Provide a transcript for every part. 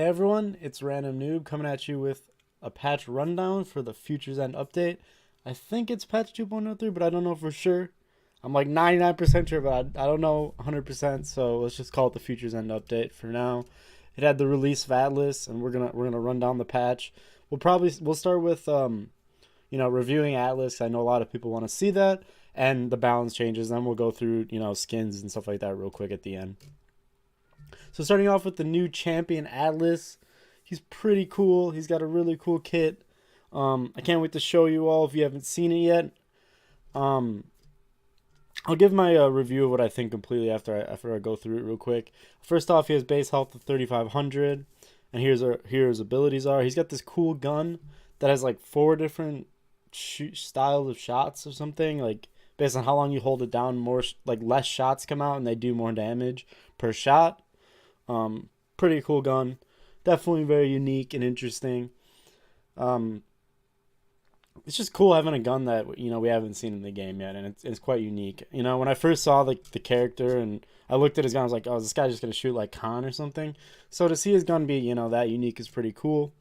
Hey everyone, it's Random Noob coming at you with a patch rundown for the Futures End update. I think it's patch 2.03, but I don't know for sure. I'm like 99% sure, but I don't know 100%. So let's just call it the Futures End update for now. It had the release of Atlas, and we're gonna run down the patch. We'll start with reviewing Atlas. I know a lot of people want to see that and the balance changes. Then we'll go through skins and stuff like that real quick at the end. So starting off with the new champion Atlas, he's pretty cool. He's got a really cool kit. I can't wait to show you all if you haven't seen it yet. Um, I'll give my review of what I think completely after I go through it real quick. First off, he has base health of 3,500, and here his abilities are. He's got this cool gun that has like 4 different styles of shots or something. Like based on how long you hold it down, less shots come out and they do more damage per shot. Pretty cool gun. Definitely very unique and interesting. It's just cool having a gun that we haven't seen in the game yet, and it's quite unique. When I first saw the character and I looked at his gun, I was like, oh, is this guy just gonna shoot like Khan or something? So to see his gun be that unique is pretty cool.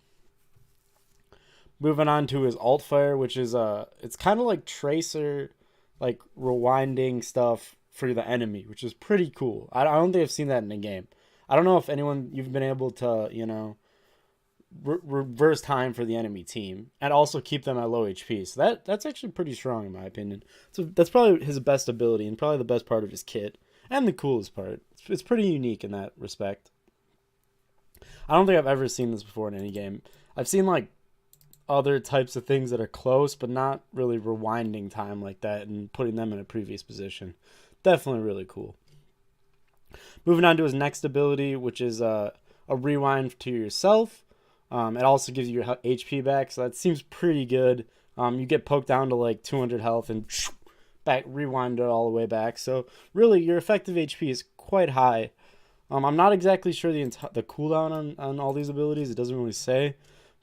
Moving on to his alt fire, which is it's kind of like tracer, like rewinding stuff for the enemy, which is pretty cool. I don't think I've seen that in the game. I don't know if you've been able to, reverse time for the enemy team and also keep them at low HP. So that's actually pretty strong in my opinion. So that's probably his best ability and probably the best part of his kit and the coolest part. It's pretty unique in that respect. I don't think I've ever seen this before in any game. I've seen like other types of things that are close, but not really rewinding time like that and putting them in a previous position. Definitely really cool. Moving on to his next ability, which is a rewind to yourself. It also gives you your HP back, so that seems pretty good. You get poked down to like 200 health and rewind it all the way back. So really, your effective HP is quite high. I'm not exactly sure the cooldown on all these abilities. It doesn't really say,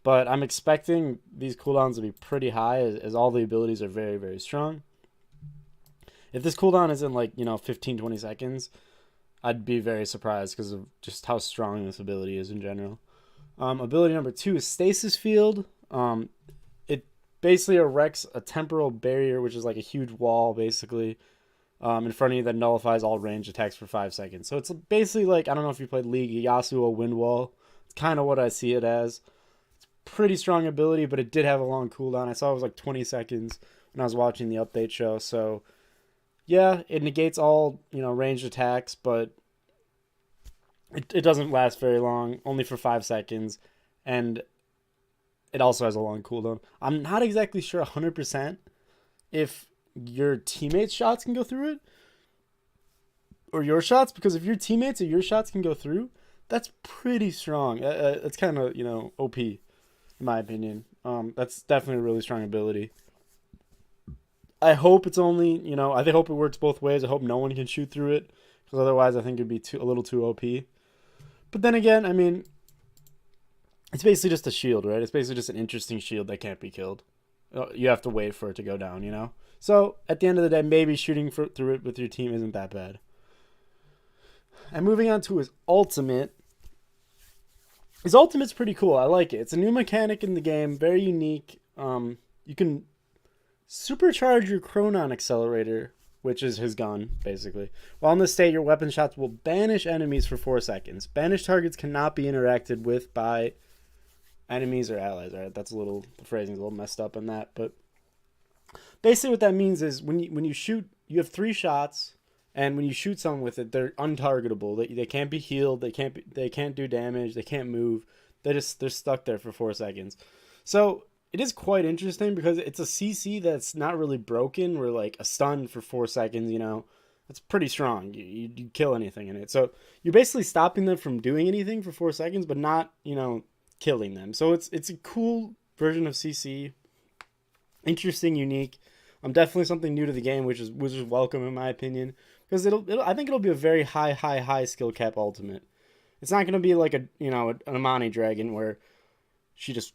but I'm expecting these cooldowns to be pretty high as all the abilities are very, very strong. If this cooldown isn't like 15, 20 seconds, I'd be very surprised because of just how strong this ability is in general. Ability number 2 is Stasis Field. It basically erects a temporal barrier, which is like a huge wall, basically, in front of you that nullifies all ranged attacks for 5 seconds. So it's basically like, I don't know if you played League, Yasuo Wind Wall. It's kind of what I see it as. It's pretty strong ability, but it did have a long cooldown. I saw it was like 20 seconds when I was watching the update show, so yeah, it negates all, ranged attacks, but it doesn't last very long, only for 5 seconds, and it also has a long cooldown. I'm not exactly sure 100% if your teammates' shots can go through it, or your shots, because if your teammates or your shots can go through, that's pretty strong. It's kind of, OP, in my opinion. That's definitely a really strong ability. I hope it's only, I hope it works both ways. I hope no one can shoot through it, because otherwise I think it'd be a little too OP. But then again, I mean, it's basically just a shield, right? It's basically just an interesting shield that can't be killed. You have to wait for it to go down, So at the end of the day, maybe shooting through it with your team isn't that bad. And moving on to his ultimate. His ultimate's pretty cool. I like it. It's a new mechanic in the game, very unique. You can supercharge your Chronon Accelerator, which is his gun, basically. While in this state, your weapon shots will banish enemies for 4 seconds. Banished targets cannot be interacted with by enemies or allies. All right, the phrasing's a little messed up on that, but basically what that means is when you shoot, you have 3 shots, and when you shoot someone with it, they're untargetable. They can't be healed. They can't do damage. They can't move. They're stuck there for 4 seconds. So it is quite interesting because it's a CC that's not really broken. Where like a stun for 4 seconds, that's pretty strong. You kill anything in it. So you're basically stopping them from doing anything for 4 seconds, but not killing them. So it's a cool version of CC. Interesting, unique. Definitely something new to the game, which is welcome in my opinion, because I think it'll be a very high skill cap ultimate. It's not going to be like an Amani Dragon where she just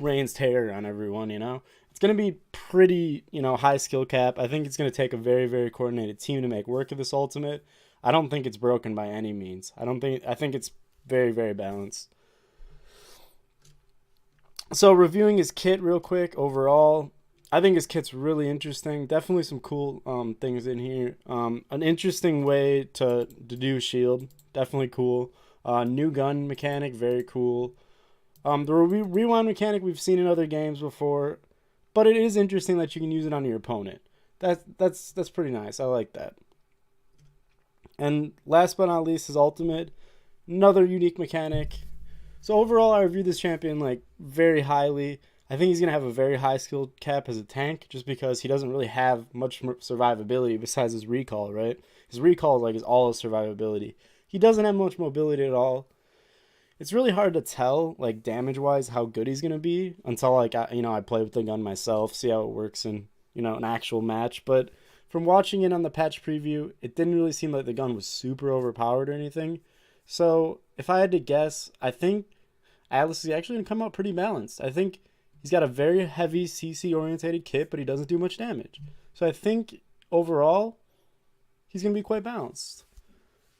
rains terror on everyone, It's going to be pretty, high skill cap. I think it's going to take a very, very coordinated team to make work of this ultimate. I don't think it's broken by any means. I think it's very, very balanced. So reviewing his kit real quick overall, I think his kit's really interesting. Definitely some cool things in here. An interesting way to do shield, definitely cool. New gun mechanic, very cool. The rewind mechanic we've seen in other games before, but it is interesting that you can use it on your opponent. That's pretty nice. I like that. And last but not least, his ultimate, another unique mechanic. So overall, I review this champion like very highly. I think he's gonna have a very high skill cap as a tank, just because he doesn't really have much survivability besides his recall. Right, his recall is like is all his survivability. He doesn't have much mobility at all. It's really hard to tell like damage wise how good he's gonna be until like I play with the gun myself, see how it works in an actual match. But from watching it on the patch preview, it didn't really seem like the gun was super overpowered or anything. So if I had to guess, I think Atlas is actually going to come out pretty balanced. I think he's got a very heavy CC orientated kit, but he doesn't do much damage. So I think overall, he's going to be quite balanced,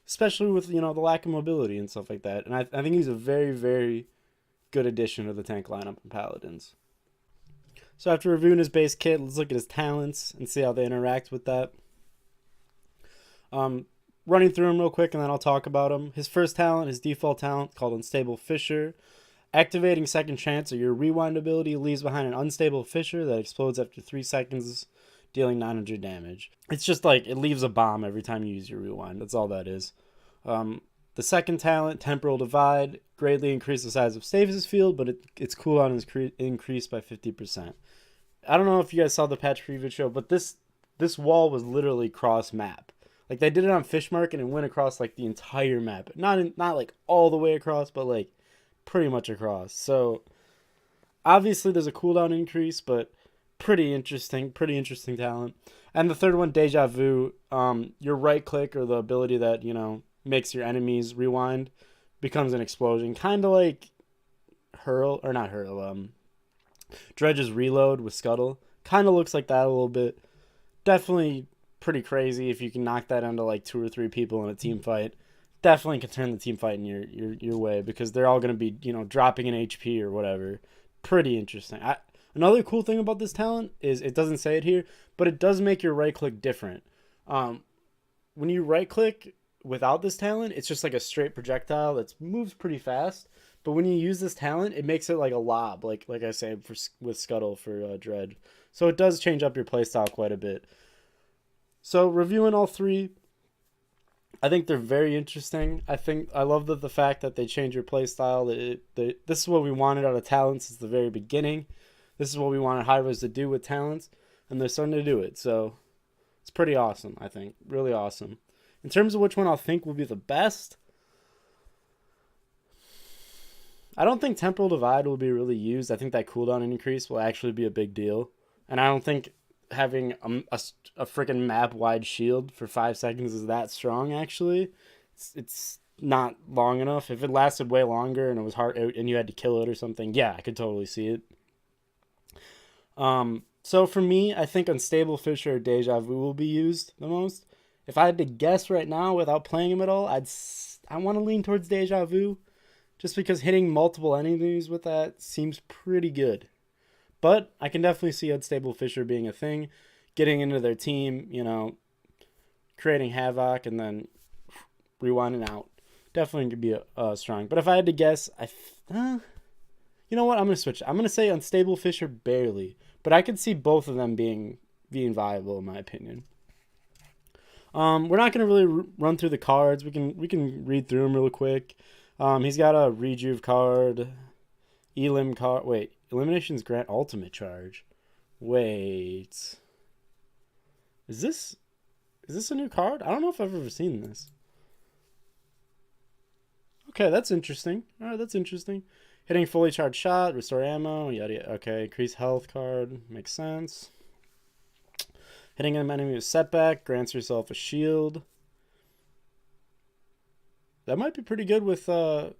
especially with the lack of mobility and stuff like that. And I think he's a very, very good addition to the tank lineup in Paladins. So after reviewing his base kit, let's look at his talents and see how they interact with that. Running through him real quick, and then I'll talk about him. His first talent, his default talent, called Unstable Fissure. Activating Second Chance, or your rewind ability, leaves behind an unstable fissure that explodes after 3 seconds, dealing 900 damage. It's just like it leaves a bomb every time you use your rewind. That's all that is. The second talent, Temporal Divide, greatly increased the size of Stasis Field, but its cooldown is increased by 50%. I don't know if you guys saw the patch preview show, but this wall was literally cross map. Like they did it on Fish Market and went across like the entire map. Not like all the way across, but like pretty much across. So obviously there's a cooldown increase, but pretty interesting talent. And the third one, Deja Vu, your right click, or the ability that makes your enemies rewind, becomes an explosion, kind of like Dredge's Reload with Scuttle. Kind of looks like that a little bit. Definitely pretty crazy if you can knock that into like 2 or 3 people in a team fight. Definitely can turn the team fight in your way, because they're all going to be dropping an HP or whatever. Pretty interesting. Another cool thing about this talent is it doesn't say it here, but it does make your right click different. When you right click without this talent, it's just like a straight projectile that moves pretty fast. But when you use this talent, it makes it like a lob, like I say with Scuttle for Dredge. So it does change up your playstyle quite a bit. So reviewing all 3, I think they're very interesting. I love the fact that they change your playstyle. This is what we wanted out of talents since the very beginning. This is what we wanted Hy-Rez to do with talents, and they're starting to do it. So it's pretty awesome, I think. Really awesome. In terms of which one I'll think will be the best, I don't think Temporal Divide will be really used. I think that cooldown increase will actually be a big deal. And I don't think having a freaking map-wide shield for 5 seconds is that strong, actually. It's not long enough. If it lasted way longer and it was hard and you had to kill it or something, yeah, I could totally see it. So for me, I think Unstable Fissure or Deja Vu will be used the most. If I had to guess right now without playing him at all, I want to lean towards Deja Vu, just because hitting multiple enemies with that seems pretty good. But I can definitely see Unstable Fissure being a thing, getting into their team, creating havoc, and then rewinding out. Definitely could be strong. But if I had to guess, you know what? I'm going to switch. I'm going to say Unstable Fissure barely. But I could see both of them being viable, in my opinion. We're not going to really run through the cards. We can read through them real quick. He's got a Rejuve card, Elim card. Wait, Eliminations grant ultimate charge. Wait, is this a new card? I don't know if I've ever seen this. Okay, that's interesting. All right, that's interesting. Hitting fully charged shot, restore ammo, yada yada. Okay, increase health card, makes sense. Hitting an enemy with setback grants yourself a shield. That might be pretty good with the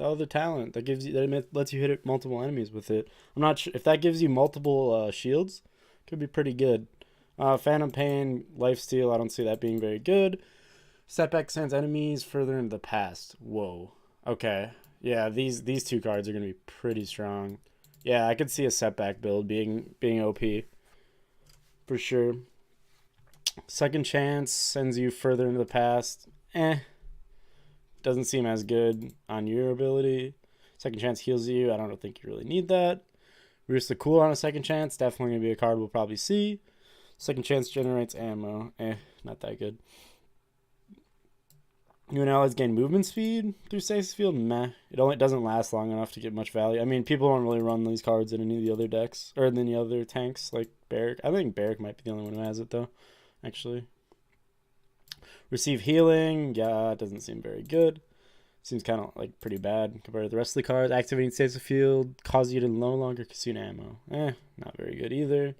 other talent that lets you hit multiple enemies with it. I'm not sure if that gives you multiple shields. Could be pretty good. Phantom Pain, Lifesteal. I don't see that being very good. Setback sends enemies further into the past. Whoa. Okay. Yeah, these 2 cards are gonna be pretty strong. Yeah, I could see a setback build being OP for sure. Second chance sends you further into the past. Doesn't seem as good on your ability. Second chance heals you. I don't think you really need that. Reduce the cooldown on a second chance. Definitely gonna be a card we'll probably see. Second chance generates ammo. Not that good. You and allies gain movement speed through stasis field. Meh. It only doesn't last long enough to get much value. I mean, people don't really run these cards in any of the other decks or in any other tanks like Barrack. I think Barrack might be the only one who has it though. Actually, receive healing. Yeah, it doesn't seem very good. Seems kind of like pretty bad compared to the rest of the cards. Activating stasis field causes you to no longer consume ammo. Not very good either.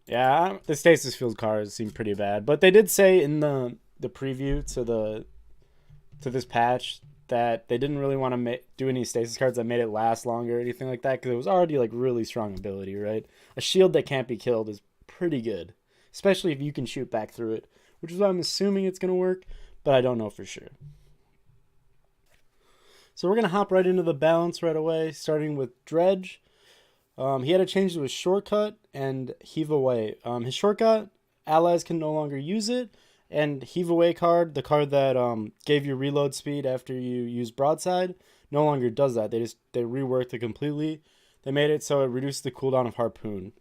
Yeah, the stasis field cards seem pretty bad, but they did say in the preview to this patch that they didn't really want to do any stasis cards that made it last longer or anything like that because it was already like really strong ability, right? A shield that can't be killed is pretty good, especially if you can shoot back through it, which is why I'm assuming it's going to work, but I don't know for sure. So we're going to hop right into the balance right away, starting with Dredge. He had a change to his shortcut and Heave Away. His shortcut, allies can no longer use it, and Heave Away card, the card that gave you reload speed after you use Broadside, no longer does that. They reworked it completely. They made it so it reduced the cooldown of Harpoon.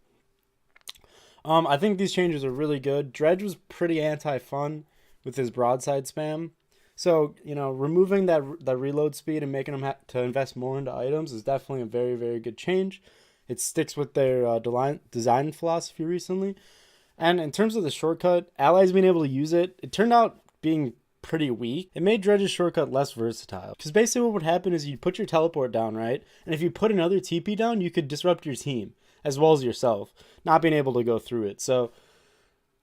I think these changes are really good. Dredge was pretty anti-fun with his Broadside spam. So, removing that reload speed and making them have to invest more into items is definitely a very, very good change. It sticks with their design philosophy recently. And in terms of the shortcut, allies being able to use it, it turned out being pretty weak. It made Dredge's shortcut less versatile. Because basically what would happen is you'd put your teleport down, right? And if you put another TP down, you could disrupt your team, as well as yourself, not being able to go through it. So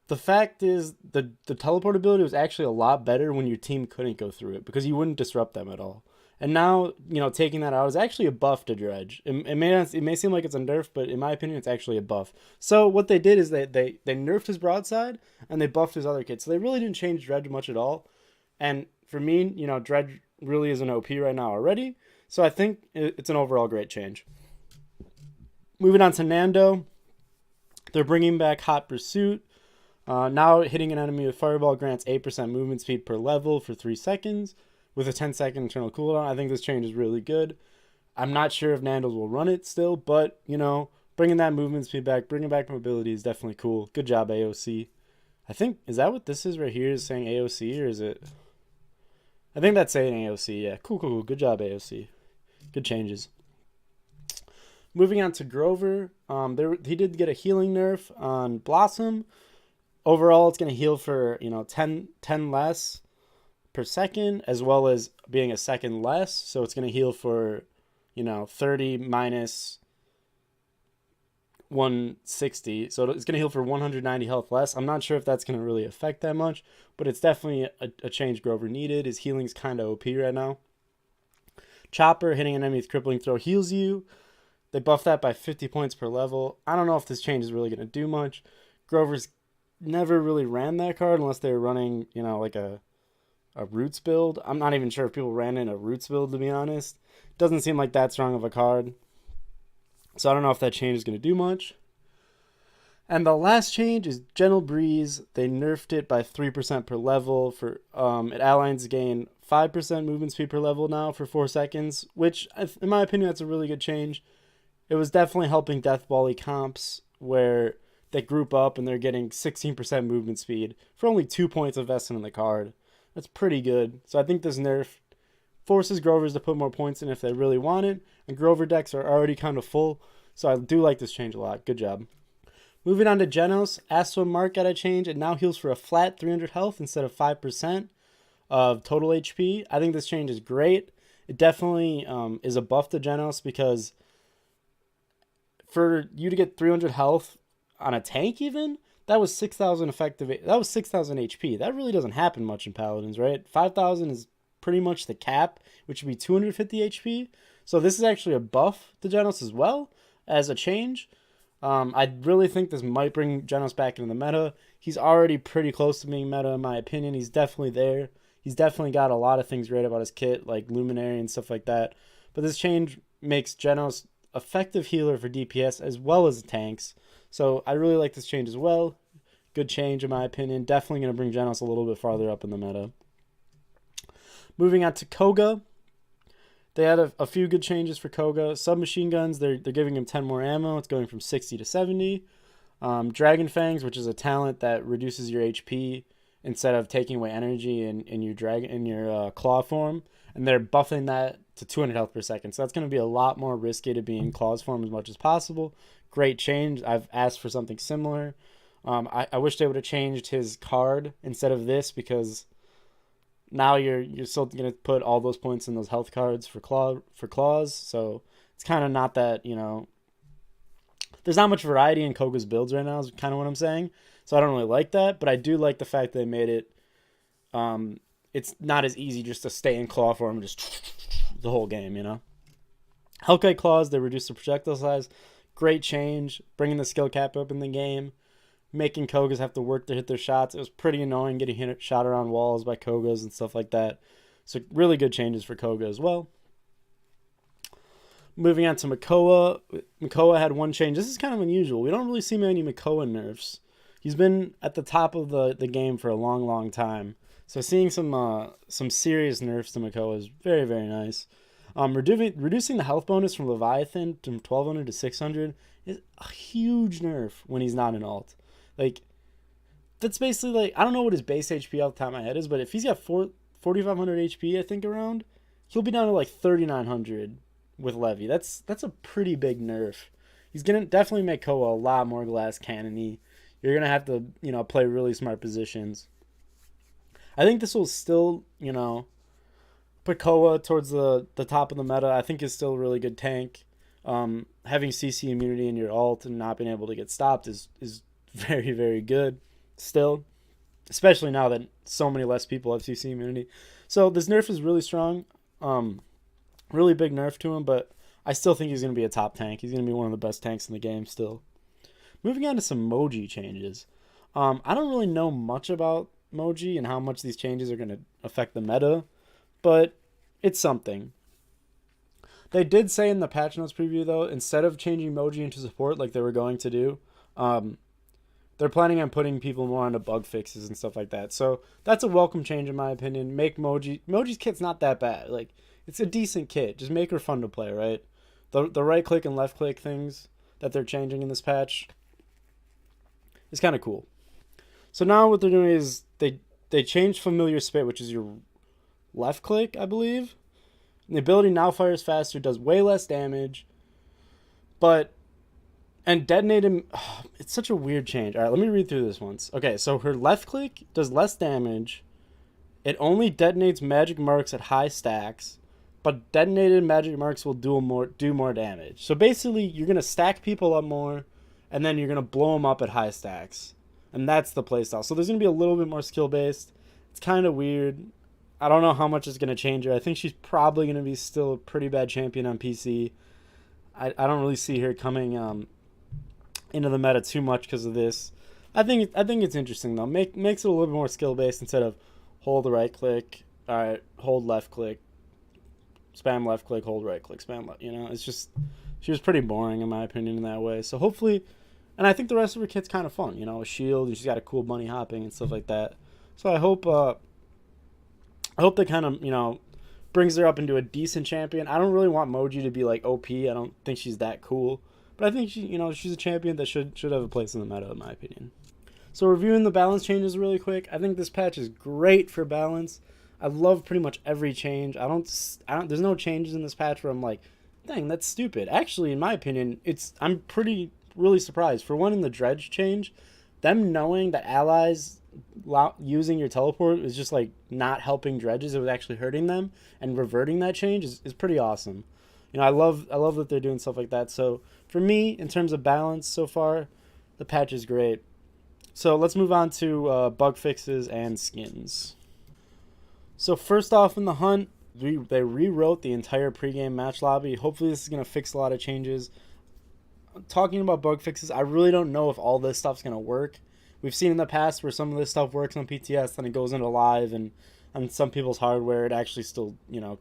the fact is the teleport ability was actually a lot better when your team couldn't go through it, because you wouldn't disrupt them at all. And now, taking that out is actually a buff to Dredge. It may seem like it's a nerf, but in my opinion, it's actually a buff. So what they did is they nerfed his Broadside and they buffed his other kits. So they really didn't change Dredge much at all. And for me, Dredge really is an OP right now already. So I think it's an overall great change. Moving on to Nando. They're bringing back Hot Pursuit. Now hitting an enemy with Fireball grants 8% movement speed per level for 3 seconds. With a 10-second internal cooldown. I think this change is really good. I'm not sure if Nandos will run it still, but, bringing that movement speed back, bringing back mobility is definitely cool. Good job, AOC. I think, is that what this is right here, is saying AOC, or is it? I think that's saying AOC, yeah. Cool. Good job, AOC. Good changes. Moving on to Grover. He did get a healing nerf on Blossom. Overall, it's going to heal for, 10 less per second, as well as being a second less. So it's going to heal for, 30 minus 160. So it's going to heal for 190 health less. I'm not sure if that's going to really affect that much, but it's definitely a change Grover needed. His healing's kind of OP right now. Chopper, hitting an enemy with crippling throw heals you. They buffed that by 50 points per level. I don't know if this change is really going to do much. Grover's never really ran that card unless they were running, like a Roots build. I'm not even sure if people ran in a Roots build, to be honest. Doesn't seem like that strong of a card. So I don't know if that change is going to do much. And the last change is Gentle Breeze. They nerfed it by 3% per level. For it allies gain 5% movement speed per level now for 4 seconds, which, in my opinion, that's a really good change. It was definitely helping Death Volley comps where they group up and they're getting 16% movement speed for only 2 points invested in the card. That's pretty good. So I think this nerf forces Grovers to put more points in if they really want it. And Grover decks are already kind of full. So I do like this change a lot. Good job. Moving on to Genos. Astro Mark got a change. It now heals for a flat 300 health instead of 5% of total HP. I think this change is great. It definitely is a buff to Genos, because for you to get 300 health on a tank even, that was 6,000 effective. That was 6,000 HP. That really doesn't happen much in Paladins, right? 5,000 is pretty much the cap, which would be 250 HP. So this is actually a buff to Genos as well as a change. I really think this might bring Genos back into the meta. He's already pretty close to being meta, in my opinion. He's definitely there. He's definitely got a lot of things great about his kit, like Luminary and stuff like that. But this change makes Genos effective healer for DPS as well as tanks. So I really like this change as well. Good change in my opinion. Definitely going to bring Genos a little bit farther up in the meta. Moving on to Koga. They had a few good changes for Koga. Submachine guns, they're giving him 10 more ammo. It's going from 60 to 70. Dragon Fangs, which is a talent that reduces your HP instead of taking away energy in your claw form. And they're buffing that to 200 health per second. So that's going to be a lot more risky to be in claws form as much as possible. Great change. I've asked for something similar. I wish they would have changed his card instead of this, because now you're still going to put all those points in those health cards for claws. So it's kind of not that, there's not much variety in Koga's builds right now is kind of what I'm saying. So I don't really like that, but I do like the fact that they made it it's not as easy just to stay in claw form and just the whole game, Hellkite claws, they reduce the projectile size. Great change, bringing the skill cap up in the game, making Kogas have to work to hit their shots. It was pretty annoying getting shot around walls by Kogas and stuff like that. So really good changes for Koga as well. Moving on to Makoa. Makoa had one change. This is kind of unusual. We don't really see many Makoa nerfs. He's been at the top of the game for a long, long time. So seeing some serious nerfs to Makoa is very, very nice. Reducing the health bonus from Leviathan from 1200 to 600 is a huge nerf when he's not an alt. Like, that's basically like, I don't know what his base HP off the top of my head is, but if he's got 4,500 HP, I think around, he'll be down to like 3,900 with Levy. That's a pretty big nerf. He's gonna definitely make Koa a lot more glass cannon-y. You're gonna have to, play really smart positions. I think this will still, put Koa towards the top of the meta. I think is still a really good tank. Having CC immunity in your ult and not being able to get stopped is very, very good still, especially now that so many less people have CC immunity. So this nerf is really strong. Really big nerf to him, but I still think he's going to be a top tank. He's going to be one of the best tanks in the game still. Moving on to some Moji changes. I don't really know much about Moji and how much these changes are going to affect the meta, but it's something. They did say in the patch notes preview, though, instead of changing Moji into support like they were going to do, they're planning on putting people more onto bug fixes and stuff like that. So that's a welcome change in my opinion. Make Moji's kit's not that bad. Like, it's a decent kit. Just make her fun to play, right? The right click and left click things that they're changing in this patch is kind of cool. So now what they're doing is they changed Familiar Spit, which is your left click, I believe. And the ability now fires faster, does way less damage, and detonate him. Oh, it's such a weird change. All right, let me read through this once. Okay, so her left click does less damage. It only detonates magic marks at high stacks, but detonated magic marks will do more damage. So basically, you're gonna stack people up more, and then you're gonna blow them up at high stacks, and that's the playstyle. So there's gonna be a little bit more skill based. It's kind of weird. I don't know how much it's gonna change her. I think she's probably gonna be still a pretty bad champion on PC. I don't really see her coming into the meta too much because of this. I think it's interesting though. Makes it a little bit more skill based instead of hold the right click, all right, hold left click, spam left click, hold right click, spam left. It's just, she was pretty boring in my opinion in that way. So hopefully, and I think the rest of her kit's kind of fun. A shield, and she's got a cool bunny hopping and stuff like that. So I hope that kind of brings her up into a decent champion. I don't really want Moji to be like OP. I don't think she's that cool. But I think she's a champion that should have a place in the meta, in my opinion. So reviewing the balance changes really quick. I think this patch is great for balance. I love pretty much every change. I don't. There's no changes in this patch where I'm like, dang, that's stupid. Actually, in my opinion, I'm really surprised. For one, in the dredge change, them knowing that allies using your teleport is just like not helping dredges. It was actually hurting them, and reverting that change is pretty awesome. I love that they're doing stuff like that. So for me, in terms of balance so far, the patch is great. So let's move on to bug fixes and skins. So first off, in the hunt, they rewrote the entire pregame match lobby. Hopefully this is going to fix a lot of changes. Talking about bug fixes, I really don't know if all this stuff's going to work. We've seen in the past where some of this stuff works on PTS, then it goes into live, and on some people's hardware, it actually still,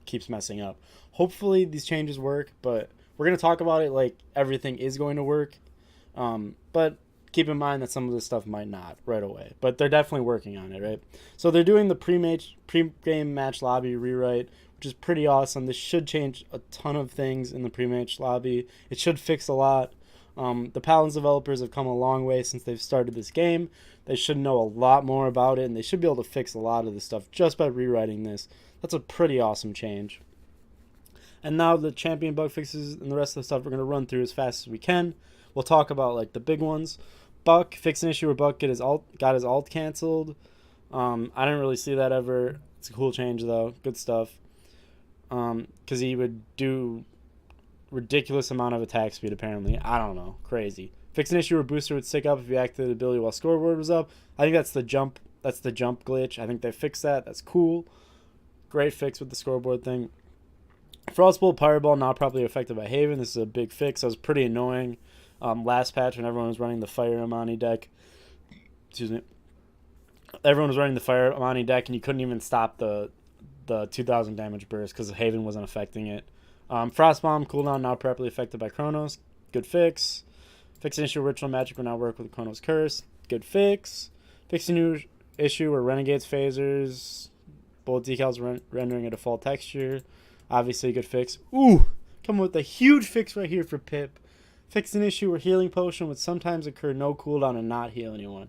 keeps messing up. Hopefully these changes work, but We're going to talk about it like everything is going to work. But keep in mind that some of this stuff might not right away. But they're definitely working on it, right? So they're doing the pre-game match lobby rewrite, which is pretty awesome. This should change a ton of things in the pre-match lobby. It should fix a lot. The Paladins developers have come a long way since they've started this game. They should know a lot more about it, and they should be able to fix a lot of this stuff just by rewriting this. That's a pretty awesome change. And now the champion bug fixes and the rest of the stuff we're going to run through as fast as we can. We'll talk about like the big ones. Buck fixed an issue where Buck got his alt canceled. I didn't really see that ever. It's a cool change though. Good stuff. Because he would do ridiculous amount of attack speed apparently. I don't know. Crazy. Fixed an issue where Booster would stick up if you activated the ability while scoreboard was up. I think that's the jump. That's the jump glitch. I think they fixed that. That's cool. Great fix with the scoreboard thing. Frostbolt Fireball not properly affected by Haven. This is a big fix. That was pretty annoying. Last patch when everyone was running the Fire Amani deck. Excuse me. Everyone was running the Fire Amani deck and you couldn't even stop the 2000 damage burst because Haven wasn't affecting it. Frostbomb cooldown not properly affected by Chronos. Good fix. Fix an issue where Ritual Magic will now work with Chronos Curse. Good fix. Fix a new issue where Renegades phasers, bullet decals rendering a default texture. Obviously a good fix. Ooh! Come with a huge fix right here for Pip. Fix an issue where Healing Potion would sometimes occur no cooldown and not heal anyone.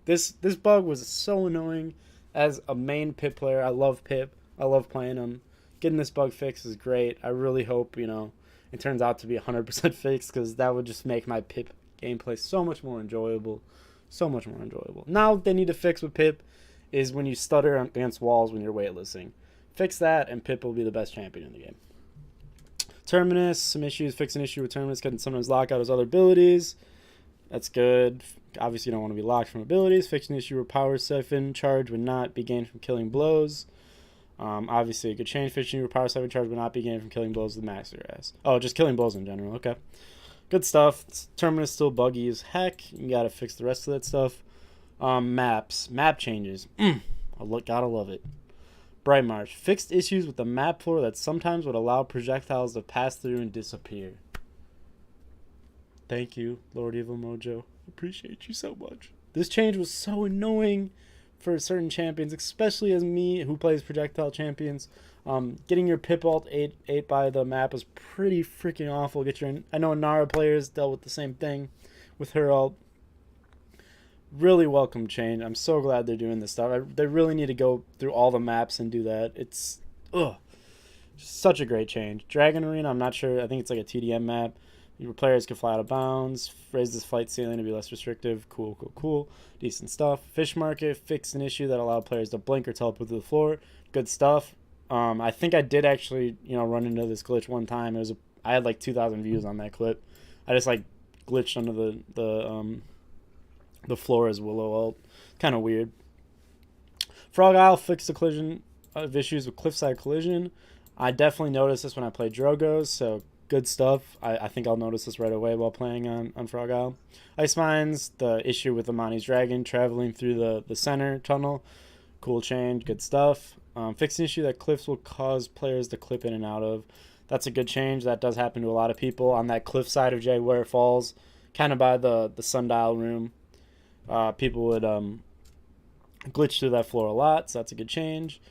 This bug was so annoying as a main Pip player. I love Pip. I love playing him. Getting this bug fixed is great. I really hope, it turns out to be 100% fixed because that would just make my Pip gameplay so much more enjoyable. So much more enjoyable. Now what they need to fix with Pip is when you stutter against walls when you're waitlisting. Fix that and Pip will be the best champion in the game. Terminus, some issues. Fix an issue with Terminus can sometimes lock out his other abilities. That's good. Obviously you don't want to be locked from abilities. Fix an issue where Power Siphon charge would not be gained from killing blows. Obviously a good change. Fix an issue where Power Siphon charge would not be gained from killing blows with the Master S. Oh, just killing blows in general. Okay. Good stuff. Terminus still buggy as heck. You gotta fix the rest of that stuff. Maps. Map changes. Gotta love it. Bright March. Fixed issues with the map floor that sometimes would allow projectiles to pass through and disappear. Thank you, Lord Evil Mojo. Appreciate you so much. This change was so annoying for certain champions, especially as me who plays projectile champions. Getting your Pip ult ate by the map is pretty freaking awful. I know Nara players dealt with the same thing with her ult. Really welcome change. I'm so glad they're doing this stuff. They really need to go through all the maps and do that. It's such a great change. Dragon Arena, I'm not sure. I think it's like a TDM map. Your players can fly out of bounds. Raise this flight ceiling to be less restrictive. Cool. Decent stuff. Fish Market fixed an issue that allowed players to blink or teleport to the floor. Good stuff. I think I did actually, run into this glitch one time. I had like 2,000 views on that clip. I just like glitched under the floor as Willow ult. Kind of weird. Frog Isle fixed the collision of issues with cliffside collision. I definitely noticed this when I played Drogos, so good stuff. I think I'll notice this right away while playing on Frog Isle. Ice Mines, the issue with Amani's Dragon traveling through the center tunnel. Cool change, good stuff. Fixed an issue that cliffs will cause players to clip in and out of. That's a good change. That does happen to a lot of people on that cliff side of Jaguar Falls, kind of by the sundial room. People would glitch through that floor a lot, so that's a good change.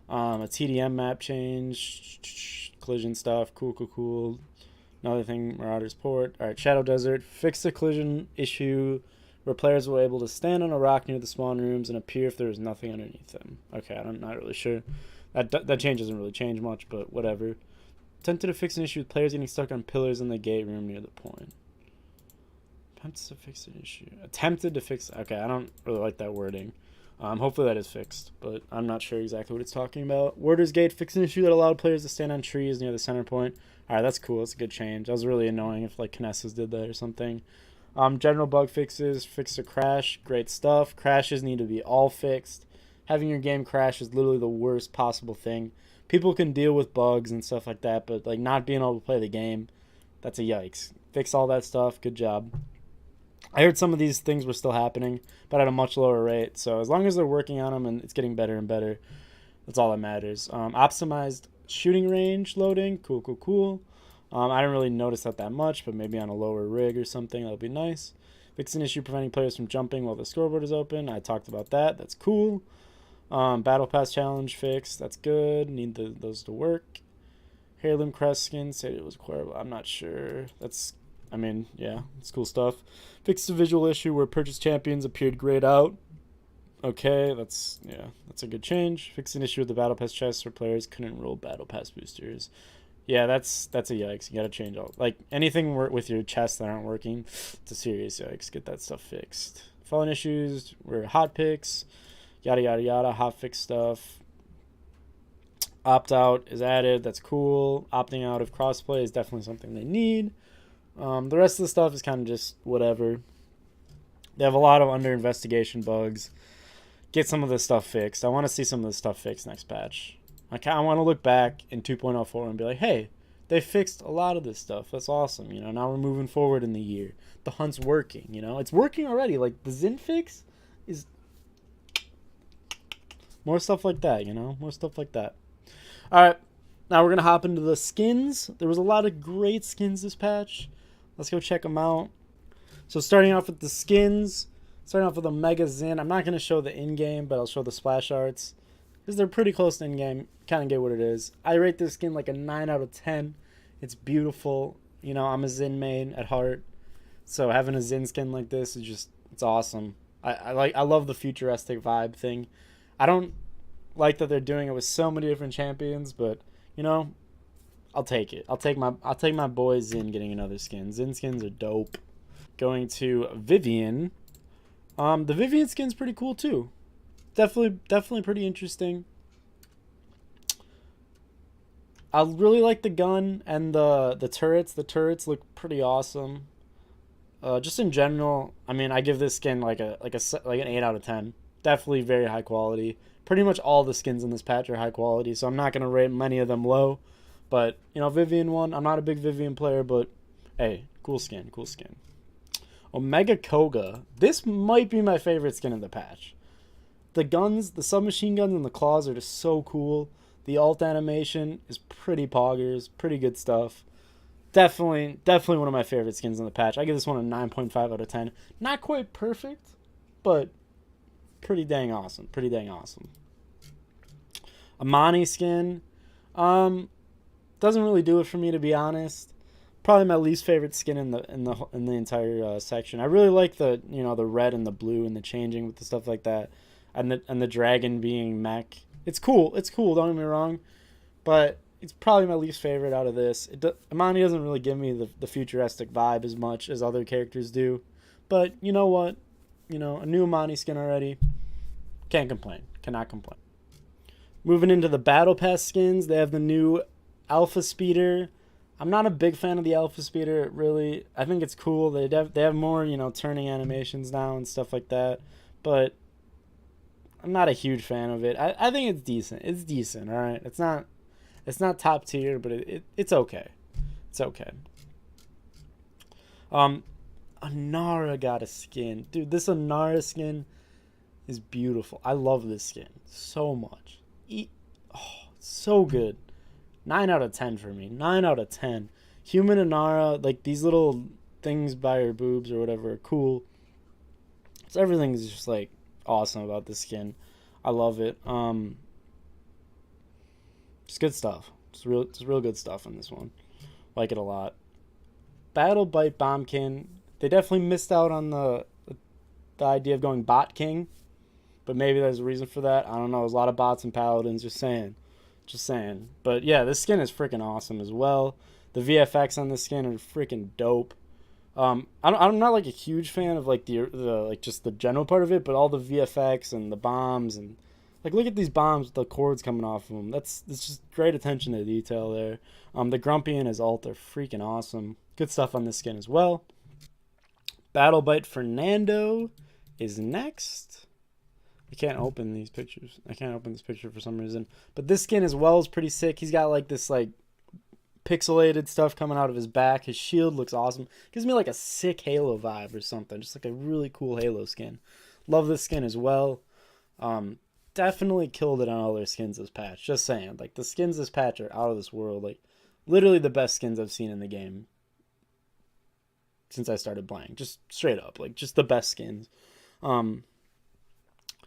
A TDM map change, collision stuff, cool. Another thing, Marauder's Port. Alright, Shadow Desert, fix the collision issue where players were able to stand on a rock near the spawn rooms and appear if there was nothing underneath them. Okay, I'm not really sure. That change doesn't really change much, but whatever. Attempted to fix an issue with players getting stuck on pillars in the gate room near the point. Attempted to fix an issue. Okay, I don't really like that wording. Hopefully that is fixed, but I'm not sure exactly what it's talking about. Warder's Gate fixed an issue that allowed players to stand on trees near the center point. Alright, that's cool. That's a good change. That was really annoying if like Kinesis did that or something. General bug fixes. Fix a crash. Great stuff. Crashes need to be all fixed. Having your game crash is literally the worst possible thing. People can deal with bugs and stuff like that, but like not being able to play the game, that's a yikes. Fix all that stuff. Good job. I heard some of these things were still happening, but at a much lower rate. So as long as they're working on them and it's getting better and better, that's all that matters. Optimized shooting range loading. Cool. I didn't really notice that much, but maybe on a lower rig or something, that would be nice. Fix an issue preventing players from jumping while the scoreboard is open. I talked about that. That's cool. Battle Pass challenge fixed. That's good. Need those to work. Heirloom crest skin said it was acquirable. I'm not sure. I mean, yeah, it's cool stuff. Fixed a visual issue where purchased champions appeared grayed out. Okay, that's a good change. Fixed an issue with the Battle Pass chests where players couldn't roll Battle Pass boosters. Yeah, that's a yikes. You gotta change all, like, anything with your chests that aren't working. It's a serious yikes. Get that stuff fixed. Fallen issues were hot picks, yada yada yada. Hot fix stuff. Opt out is added. That's cool. Opting out of crossplay is definitely something they need. The rest of the stuff is kind of just whatever. They have a lot of under investigation bugs. Get some of this stuff fixed. I want to see some of this stuff fixed next patch. I want to look back in 2.04 and be like, hey, they fixed a lot of this stuff. That's awesome. Now we're moving forward in the year. The hunt's working. It's working already. Like, the Zin fix is more stuff like that. More stuff like that. All right, now we're gonna hop into the skins. There was a lot of great skins this patch. Let's go check them out. So starting off with the skins, starting off with a Mega Zin. I'm not gonna show the in-game, but I'll show the splash arts because they're pretty close to in-game. Kind of get what it is. I rate this skin like a 9 out of 10. It's beautiful. I'm a Zin main at heart, so having a Zin skin like this is it's awesome. I love the futuristic vibe thing. I don't like that they're doing it with so many different champions, but I'll take it. I'll take my boy Zin getting another skin. Zin skins are dope. Going to Vivian. The Vivian skin's pretty cool too. Definitely pretty interesting. I really like the gun and the turrets. The turrets look pretty awesome. Just in general, I mean, I give this skin like an 8 out of 10. Definitely very high quality. Pretty much all the skins in this patch are high quality, so I'm not gonna rate many of them low. But Vivian one. I'm not a big Vivian player, but hey, cool skin. Omega Koga. This might be my favorite skin in the patch. The guns, the submachine guns and the claws are just so cool. The alt animation is pretty poggers, pretty good stuff. Definitely one of my favorite skins in the patch. I give this one a 9.5 out of 10. Not quite perfect, but pretty dang awesome. Amani skin. Doesn't really do it for me, to be honest. Probably my least favorite skin in the entire section. I really like the the red and the blue and the changing with the stuff like that, and the dragon being mech. It's cool. Don't get me wrong, but it's probably my least favorite out of this. Amani doesn't really give me the futuristic vibe as much as other characters do, but you know what? A new Amani skin already. Can't complain. Cannot complain. Moving into the Battle Pass skins, they have the new Alpha Speeder. I'm not a big fan of the Alpha Speeder, really. I think it's cool. They have more, turning animations now and stuff like that. But I'm not a huge fan of it. I think it's decent. It's decent, all right? It's not top tier, but it's okay. It's okay. Anara got a skin. Dude, this Anara skin is beautiful. I love this skin so much. So good. 9 out of 10 for me. 9 out of 10. Human Anara, like these little things by her boobs or whatever, are cool. So everything's just like awesome about this skin. I love it. Just good stuff. It's real good stuff in this one. Like it a lot. Battle Bite Bombkin. They definitely missed out on the idea of going Bot King, but maybe there's a reason for that. I don't know. There's a lot of bots and paladins. Just saying. But yeah, this skin is freaking awesome as well. The VFX on this skin are freaking dope. I'm not like a huge fan of like the like just the general part of it, but all the VFX and the bombs and like look at these bombs with the cords coming off of them. It's just great attention to detail there. The Grumpy and his ult are freaking awesome. Good stuff on this skin as well. Battle Bite Fernando is next. I can't open these pictures. I can't open this picture for some reason. But this skin as well is pretty sick. He's got like this like pixelated stuff coming out of his back. His shield looks awesome. Gives me like a sick Halo vibe or something. Just like a really cool Halo skin. Love this skin as well. Definitely killed it on all their skins this patch. Just saying. Like the skins this patch are out of this world. Like Literally the best skins I've seen in the game since I started playing. Just straight up, like just the best skins. Um,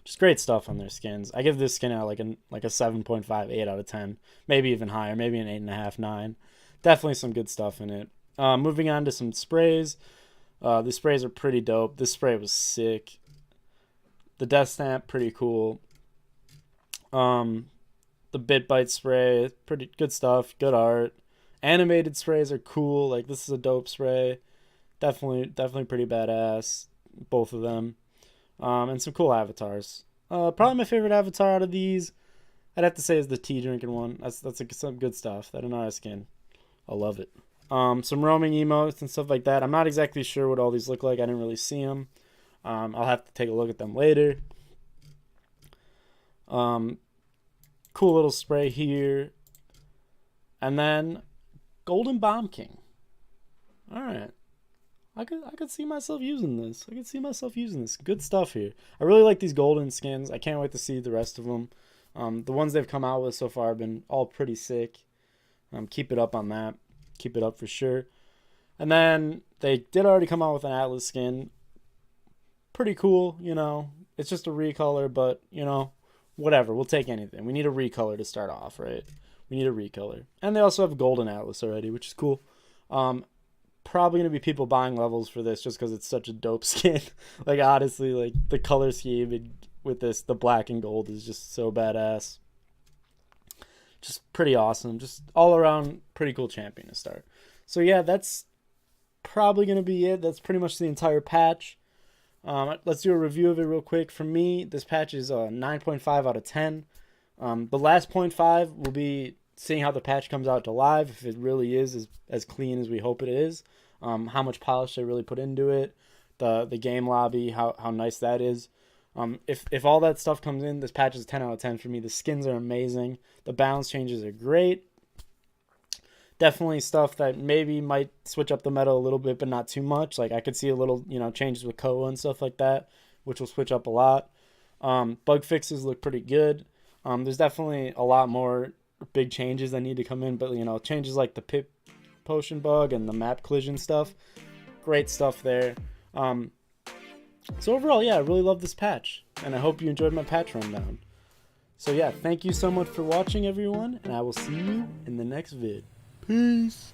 just great stuff on their skins. I give this skin out like a 7.5, 8 out of 10, maybe even higher, maybe an 8.5, 9. Definitely some good stuff in it. Moving on to some sprays. The sprays are pretty dope. This spray was sick. The death stamp, pretty cool. The bit bite spray, pretty good stuff. Good art. Animated sprays are cool. Like this is a dope spray. Definitely pretty badass. Both of them. And some cool avatars. Probably my favorite avatar out of these, I'd have to say, is the tea drinking one. That's some good stuff. That Anara skin, I love it. Some roaming emotes and stuff like that. I'm not exactly sure what all these look like. I didn't really see them. I'll have to take a look at them later. Cool little spray here. And then Golden Bomb King. All right. I could see myself using this. Good stuff here. I really like these golden skins. I can't wait to see the rest of them. The ones they've come out with so far have been all pretty sick. Keep it up on that. Keep it up for sure. And then they did already come out with an Atlas skin. Pretty cool, you know. It's just a recolor, but, you know, whatever. We'll take anything. We need a recolor to start off, right? We need a recolor. And they also have Golden Atlas already, which is cool. Probably going to be people buying levels for this just because it's such a dope skin. Like, honestly, like, the color scheme with this, the black and gold, is just so badass. Just pretty awesome. Just all around pretty cool champion to start. So, yeah, that's probably going to be it. That's pretty much the entire patch. Let's do a review of it real quick. For me, this patch is a 9.5 out of 10. The last 0.5 will be seeing how the patch comes out to live, if it really is as clean as we hope it is, how much polish they really put into it, the game lobby, how nice that is. If all that stuff comes in, this patch is 10 out of 10 for me. The skins are amazing. The balance changes are great. Definitely stuff that maybe might switch up the meta a little bit, but not too much. Like I could see a little, changes with Koa and stuff like that, which will switch up a lot. Bug fixes look pretty good. There's definitely a lot more big changes that need to come in, but changes like the pip potion bug and the map collision stuff, great stuff there. So overall, yeah, I really love this patch, and I hope you enjoyed my patch rundown. So yeah, thank you so much for watching, everyone, and I will see you in the next vid. Peace.